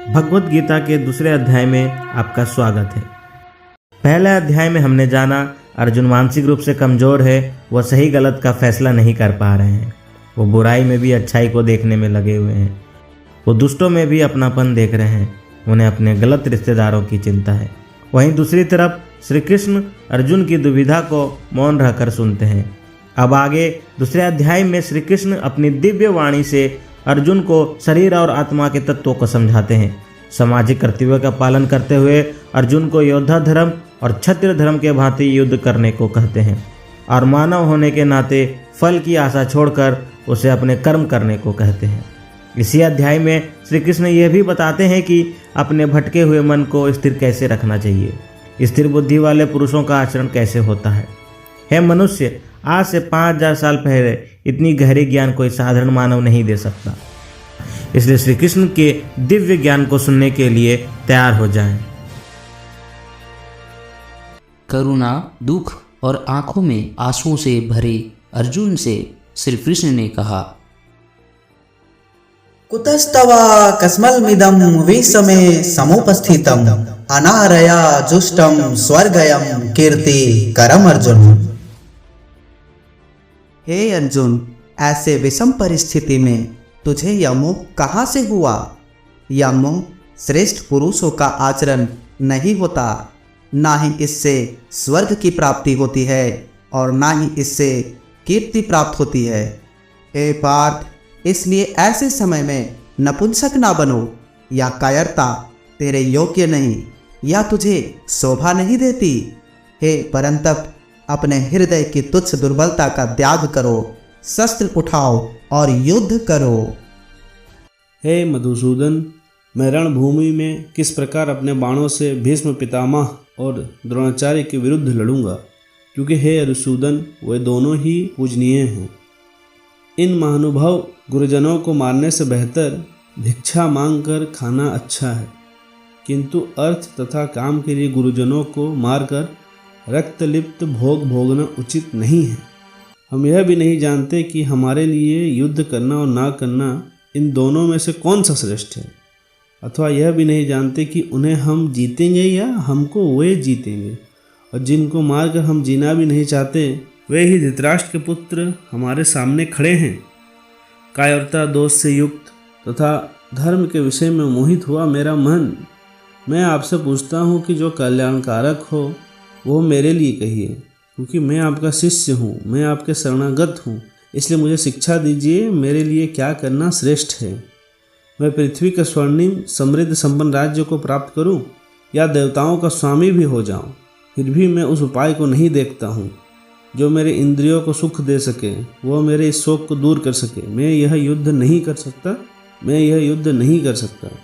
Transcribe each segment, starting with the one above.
भगवत गीता के दूसरे अध्याय में आपका स्वागत है। पहले अध्याय में हमने जाना अर्जुन मानसिक रूप से कमज़ोर है, वह सही गलत का फैसला नहीं कर पा रहे हैं। वो बुराई में भी अच्छाई को देखने में लगे हुए हैं। वो दुष्टों में भी अपनापन देख रहे हैं। उन्हें अपने गलत रिश्तेदारों की चिंता है। वहीं दूसरी तरफ श्री कृष्ण अर्जुन की दुविधा को मौन रहकर सुनते हैं। अब आगे दूसरे अध्याय में श्री कृष्ण अपनी दिव्य वाणी से अर्जुन को शरीर और आत्मा के तत्वों को समझाते हैं। सामाजिक कर्तव्य का पालन करते हुए अर्जुन को योद्धा धर्म और क्षत्रिय धर्म के भांति युद्ध करने को कहते हैं और मानव होने के नाते फल की आशा छोड़कर उसे अपने कर्म करने को कहते हैं। इसी अध्याय में श्री कृष्ण यह भी बताते हैं कि अपने भटके हुए मन को स्थिर कैसे रखना चाहिए। स्थिर बुद्धि वाले पुरुषों का आचरण कैसे होता है। हे मनुष्य, आज से 5000 साल पहले इतनी गहरी ज्ञान कोई साधारण मानव नहीं दे सकता। इसलिए श्री कृष्ण के दिव्य ज्ञान को सुनने के लिए तैयार हो जाएं। करुणा, दुख और आंखों में आंसुओं से भरे अर्जुन से श्री कृष्ण ने कहा, कुतस्तवा कस्मलमिदं विषमे समुपस्थितम् अनारया जुष्टं स्वर्गयं कीर्ति करम अर्जुन। हे अर्जुन, ऐसे विषम परिस्थिति में तुझे यह मोह कहाँ से हुआ? यह मोह श्रेष्ठ पुरुषों का आचरण नहीं होता। ना ही इससे स्वर्ग की प्राप्ति होती है और ना ही इससे कीर्ति प्राप्त होती है। हे पार्थ, इसलिए ऐसे समय में नपुंसक ना बनो। या कायरता तेरे योग्य नहीं, या तुझे शोभा नहीं देती। हे परंतप, अपने हृदय की तुच्छ दुर्बलता का त्याग करो, शस्त्र उठाओ और युद्ध करो। हे मधुसूदन, मैं रणभूमि में किस प्रकार अपने बाणों से भीष्म पितामह और द्रोणाचार्य के विरुद्ध लड़ूंगा, क्योंकि हे अरुसूदन, वे दोनों ही पूजनीय हैं। इन महानुभाव गुरुजनों को मारने से बेहतर भिक्षा मांगकर खाना अच्छा है, किंतु अर्थ तथा काम के लिए गुरुजनों को मारकर रक्तलिप्त भोग भोगना उचित नहीं है। हम यह भी नहीं जानते कि हमारे लिए युद्ध करना और ना करना इन दोनों में से कौन सा श्रेष्ठ है, अथवा यह भी नहीं जानते कि उन्हें हम जीतेंगे या हमको वे जीतेंगे। और जिनको मारकर हम जीना भी नहीं चाहते, वे ही धृतराष्ट्र के पुत्र हमारे सामने खड़े हैं। कायरता दोष से युक्त तथा धर्म के विषय में मोहित हुआ मेरा मन, मैं आपसे पूछता हूँ कि जो कल्याणकारक हो वो मेरे लिए कहिए, क्योंकि मैं आपका शिष्य हूँ, मैं आपके शरणागत हूँ। इसलिए मुझे शिक्षा दीजिए, मेरे लिए क्या करना श्रेष्ठ है। मैं पृथ्वी का स्वर्णिम समृद्ध संपन्न राज्य को प्राप्त करूँ या देवताओं का स्वामी भी हो जाऊँ, फिर भी मैं उस उपाय को नहीं देखता हूँ जो मेरे इंद्रियों को सुख दे सके, वो मेरे इस शोक को दूर कर सके। मैं यह युद्ध नहीं कर सकता, मैं यह युद्ध नहीं कर सकता।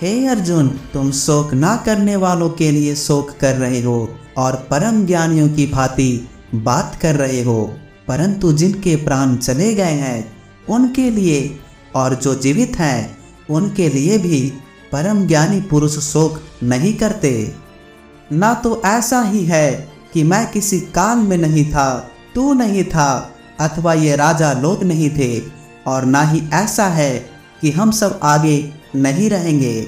हे अर्जुन, तुम शोक ना करने वालों के लिए शोक कर रहे हो और परम ज्ञानियों की भांति बात कर रहे हो, परंतु जिनके प्राण चले गए हैं उनके लिए और जो जीवित हैं उनके लिए भी परम ज्ञानी पुरुष शोक नहीं करते। ना तो ऐसा ही है कि मैं किसी काल में नहीं था, तू नहीं था, अथवा ये राजा लोग नहीं थे, और ना ही ऐसा है कि हम सब आगे नहीं रहेंगे।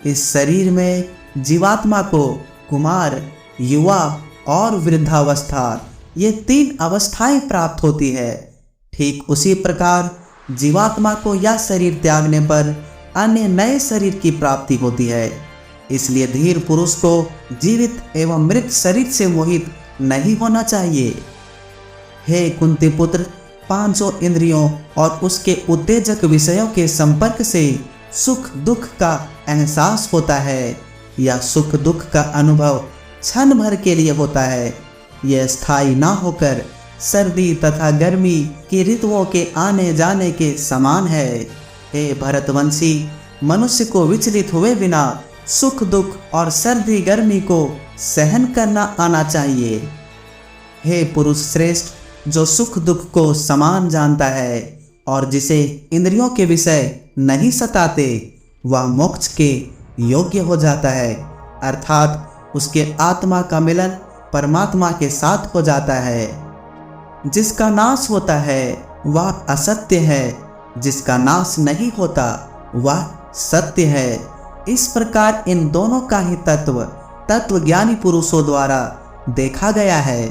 इस शरीर में जीवात्मा को कुमार, युवा और वृद्धावस्था, ये 3 अवस्थाएं प्राप्त होती है। ठीक उसी प्रकार जीवात्मा को यह शरीर त्यागने पर अन्य नए शरीर की प्राप्ति होती है। इसलिए धीर पुरुष को जीवित एवं मृत शरीर से मोहित नहीं होना चाहिए। हे कुंती पुत्र, 500 इंद्रियों और उसके उत्तेजक विषयों के संपर्क से सुख दुख का एहसास होता है। यह सुख दुख का अनुभव क्षण भर के लिए होता है। यह स्थायी ना होकर सर्दी तथा गर्मी की ऋतुओं के आने जाने के समान है। हे भरतवंशी, मनुष्य को विचलित हुए बिना सुख दुख और सर्दी गर्मी को सहन करना आना चाहिए। हे पुरुष श्रेष्ठ, जो सुख दुख को समान जानता है और जिसे इंद्रियों के विषय नहीं सताते, वह मोक्ष के योग्य हो जाता है, अर्थात उसके आत्मा का मिलन परमात्मा के साथ हो जाता है। जिसका नाश होता है वह असत्य है, जिसका नाश नहीं होता वह सत्य है। इस प्रकार इन दोनों का ही तत्वज्ञानी पुरुषों द्वारा देखा गया है।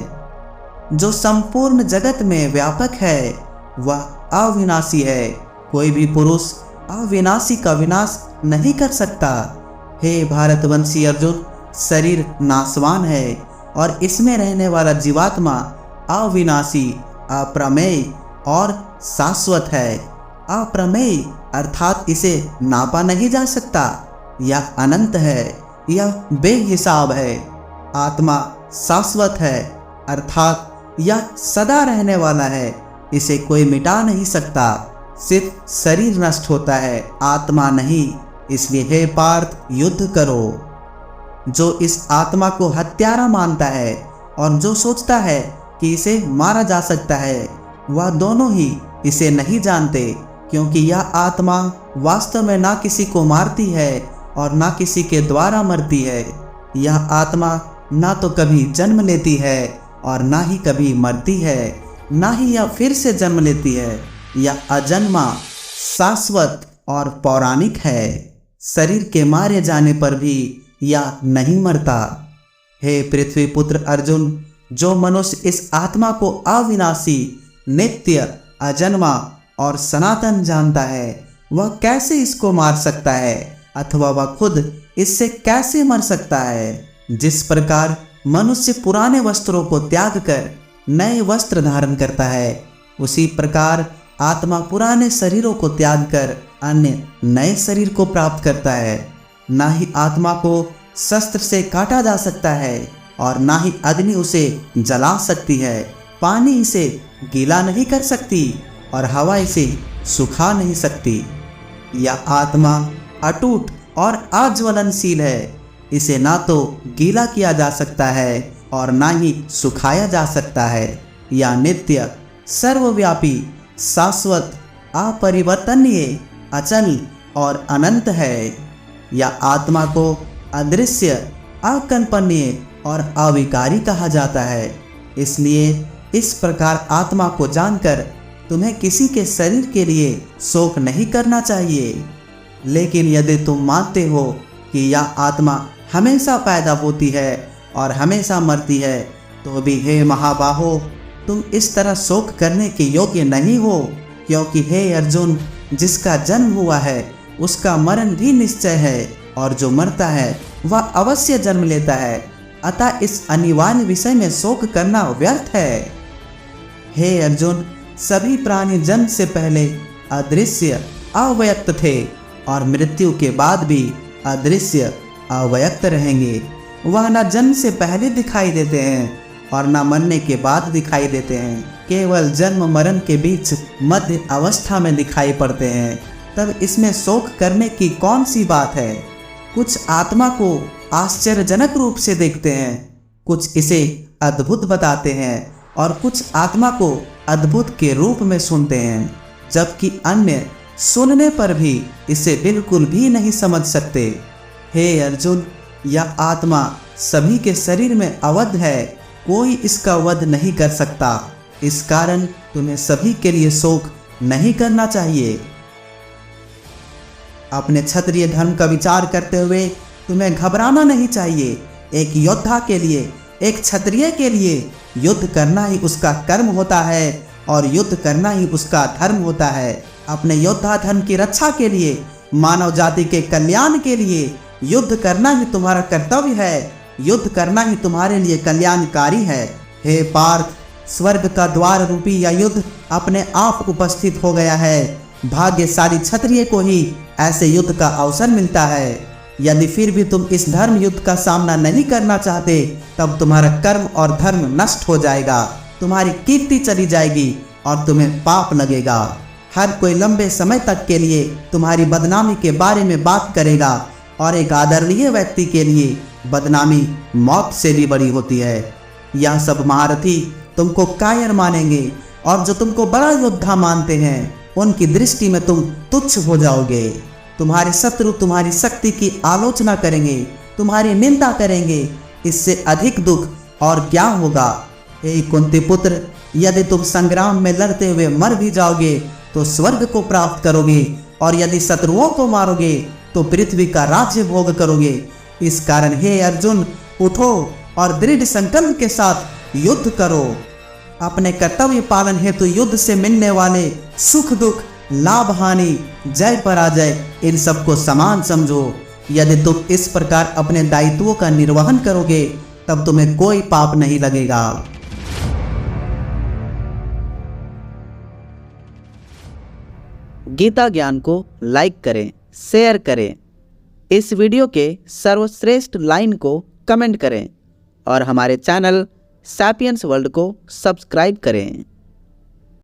जो संपूर्ण जगत में व्यापक है वह अविनाशी है। कोई भी पुरुष अविनाशी का विनाश नहीं कर सकता। हे भारतवंशी अर्जुन, शरीर नाशवान है और इसमें रहने वाला जीवात्मा अविनाशी, अप्रमेय और शाश्वत है। अप्रमेय अर्थात इसे नापा नहीं जा सकता। यह अनंत है, यह बेहिसाब है। आत्मा शाश्वत है अर्थात यह सदा रहने वाला है, इसे कोई मिटा नहीं सकता। सिर्फ शरीर नष्ट होता है, आत्मा नहीं। इसलिए हे पार्थ, युद्ध करो। जो इस आत्मा को हत्यारा मानता है और जो सोचता है कि इसे मारा जा सकता है, वह दोनों ही इसे नहीं जानते, क्योंकि यह आत्मा वास्तव में ना किसी को मारती है और ना किसी के द्वारा मरती है। यह आत्मा ना तो कभी जन्म लेती है और ना ही कभी मरती है, ना ही यह फिर से जन्म लेती है। यह अजन्मा, शाश्वत और पौराणिक है। शरीर के मारे जाने पर भी यह नहीं मरता। हे पृथ्वी पुत्र अर्जुन, जो मनुष्य इस आत्मा को अविनाशी, नित्य, अजन्मा और सनातन जानता है, वह कैसे इसको मार सकता है अथवा वह खुद इससे कैसे मर सकता है। जिस प्रकार मनुष्य पुराने वस्त्रों को त्याग कर नए वस्त्र धारण करता है, उसी प्रकार आत्मा पुराने शरीरों को त्याग कर अन्य नए शरीर को प्राप्त करता है। ना ही आत्मा को शस्त्र से काटा जा सकता है और ना ही अग्नि उसे जला सकती है। पानी इसे गीला नहीं कर सकती और हवा इसे सुखा नहीं सकती। यह आत्मा अटूट और अज्वलनशील है। इसे ना तो गीला किया जा सकता है और ना ही सुखाया जा सकता है। यह नित्य, सर्वव्यापी, शाश्वत, अपरिवर्तनीय, अचल और अनंत है। यह आत्मा को अदृश्य, अकल्पनीय और अविकारी कहा जाता है। इसलिए इस प्रकार आत्मा को जानकर तुम्हें किसी के शरीर के लिए शोक नहीं करना चाहिए। लेकिन यदि तुम मानते हो कि यह आत्मा हमेशा पैदा होती है और हमेशा मरती है, तो भी हे महाबाहो, तुम इस तरह शोक करने के योग्य नहीं हो। क्योंकि हे अर्जुन, जिसका जन्म हुआ है उसका मरण भी निश्चय है और जो मरता है वह अवश्य जन्म लेता है। अतः इस अनिवार्य विषय में शोक करना व्यर्थ है। हे अर्जुन, सभी प्राणी जन्म से पहले अदृश्य, अव्यक्त थे और मृत्यु के बाद भी अदृश्य, अव्यक्त रहेंगे। वह न जन्म से पहले दिखाई देते हैं और न मरने के बाद दिखाई देते हैं। केवल जन्म मरण के बीच मध्य अवस्था में दिखाई पड़ते हैं। तब इसमें शोक करने की कौन सी बात है। कुछ आत्मा को आश्चर्यजनक रूप से देखते हैं, कुछ इसे अद्भुत बताते हैं और कुछ आत्मा को अद्भुत के रूप में सुनते हैं, जबकि अन्य सुनने पर भी इसे बिल्कुल भी नहीं समझ सकते। हे अर्जुन, यह आत्मा सभी के शरीर में अवध है, कोई इसका वध नहीं कर सकता। इस कारण तुम्हें सभी के लिए शोक नहीं करना चाहिए। अपने क्षत्रिय धर्म का विचार करते हुए तुम्हें घबराना नहीं चाहिए। एक योद्धा के लिए, एक क्षत्रिय के लिए युद्ध करना ही उसका कर्म होता है और युद्ध करना ही उसका धर्म होता है। अपने योद्धा धर्म की रक्षा के लिए, मानव जाति के कल्याण के लिए युद्ध करना ही तुम्हारा कर्तव्य है। युद्ध करना ही तुम्हारे लिए कल्याणकारी है। हे पार्थ, स्वर्ग का द्वार रूपी यह युद्ध अपने आप उपस्थित हो गया है। भाग्यशाली क्षत्रिय को ही ऐसे युद्ध का अवसर मिलता है। यदि फिर भी तुम इस धर्म युद्ध का सामना नहीं करना चाहते, तब तुम्हारा कर्म और धर्म नष्ट हो जाएगा, तुम्हारी कीर्ति चली जाएगी और तुम्हें पाप लगेगा। हर कोई लंबे समय तक के लिए तुम्हारी बदनामी के बारे में बात करेगा और एक आदरणीय व्यक्ति के लिए बदनामी मौत से भी बड़ी होती है। यह सब महारथी तुमको कायर मानेंगे और जो तुमको बड़ा योद्धा मानते हैं उनकी दृष्टि में तुम तुच्छ हो जाओगे। तुम्हारे शत्रु तुम्हारी शक्ति की आलोचना करेंगे, तुम्हारी निंदा करेंगे। इससे अधिक दुख और क्या होगा। हे कुंती पुत्र, यदि तुम संग्राम में लड़ते हुए मर भी जाओगे तो स्वर्ग को प्राप्त करोगे, और यदि शत्रुओं को मारोगे तो पृथ्वी का राज्य भोग करोगे। इस कारण हे अर्जुन, उठो और दृढ़ संकल्प के साथ युद्ध करो। अपने कर्तव्य पालन हेतु युद्ध से मिलने वाले सुख दुख, लाभ हानि, जय पराजय, इन सबको समान समझो। यदि तुम इस प्रकार अपने दायित्वों का निर्वहन करोगे तब तुम्हें कोई पाप नहीं लगेगा। गीता ज्ञान को लाइक करें, शेयर करें, इस वीडियो के सर्वश्रेष्ठ लाइन को कमेंट करें और हमारे चैनल सैपियंस वर्ल्ड को सब्सक्राइब करें।